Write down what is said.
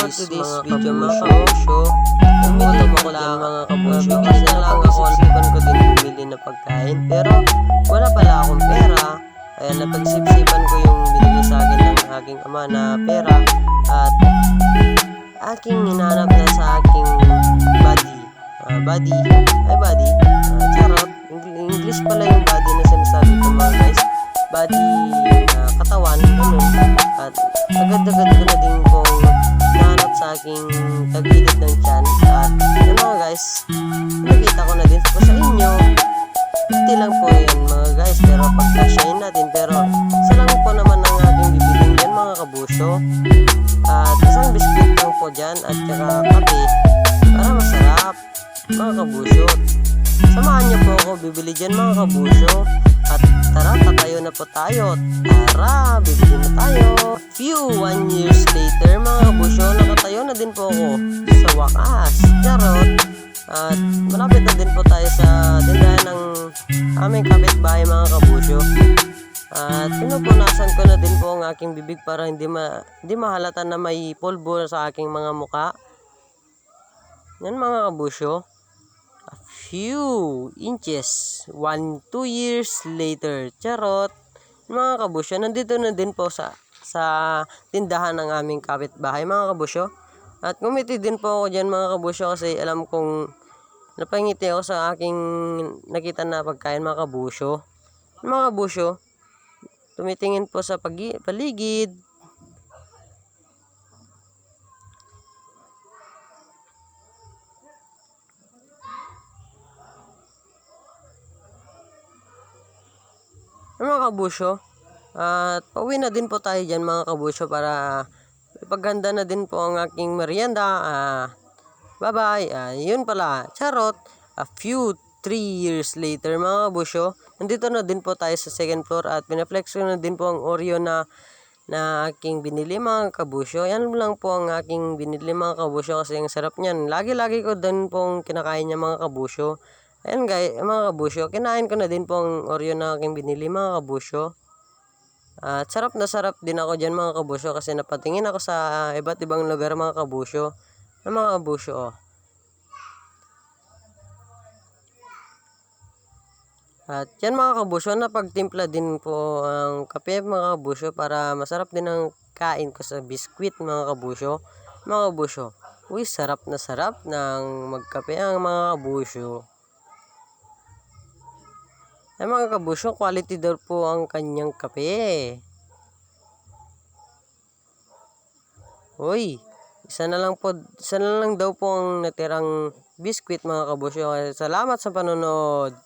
today's video mga kabusyo. Gutom ako dyan mga kabusyo kasi napag-isipan ko din bumili na pagkain pero wala pala akong pera. Kaya napag-isipan ko yung binili sa akin ng aking ama na pera at aking hinahanap na sa aking buddy. Charot. English pala yung body na sinasabi ko mga guys. Body katawan, ganun. At agad-agad ko na din pong nahanap sa aking tagilid ng tiyan. At yun mga guys, nakita ko na din po sa inyo. 50 lang po yan mga guys, pero pagkasyahin natin. Pero isa lang po naman ang aking bibiling dyan mga kabusyo. At isang biskuit lang po dyan at saka kape para masarap mga kabusyo. Samahan niyo po ako bibili dyan mga kabusyo. At tara, tatayo na po tayo. Tara, bibili na tayo. Few 1 years later mga kabusyo, nakatayo na din po ako sa wakas. Charot. At malapit na din po tayo sa tindahan ng aming kapitbahay mga kabusyo. At pinupunasan ko na din po ang aking bibig para hindi mahalata na may pulbo sa aking mga muka. Yan mga kabusyo. A few inches, 1-2 years later. Charot. Mga kabusyo, nandito na din po sa tindahan ng aming kapitbahay mga kabusyo. At ngumiti din po ako dyan mga kabusyo kasi alam kong napangiti ako sa aking nakita na pagkain mga kabusyo. Mga kabusyo, tumitingin po sa paligid. Mga kabusyo, at pauwi na din po tayo dyan mga kabusyo para ipaghanda na din po ang aking merienda. Bye bye. Yun pala, charot. A few 3 years later mga kabusyo, nandito na din po tayo sa second floor at pinaflex ko na din po ang Oreo na aking binili mga kabusyo. Yan lang po ang aking binili mga kabusyo kasi ang sarap niyan. Lagi ko din pong kinakain niya mga kabusyo. Ayan guys, mga kabusyo, kinain ko na din po ang Oreo na aking binili mga kabusyo. At sarap na sarap din ako dyan mga kabusyo kasi napatingin ako sa iba't ibang lugar mga kabusyo. Mga kabusyo, oh. At yan mga kabusyo, napagtimpla din po ang kape mga kabusyo para masarap din ang kain ko sa biskwit mga kabusyo. Mga kabusyo, uy, sarap na sarap ng magkape ang mga kabusyo. Ay mga kabusyo, quality daw po ang kanyang kape. Uy, isa na lang daw po ang natirang biskwit mga kabusyo. Salamat sa panonood.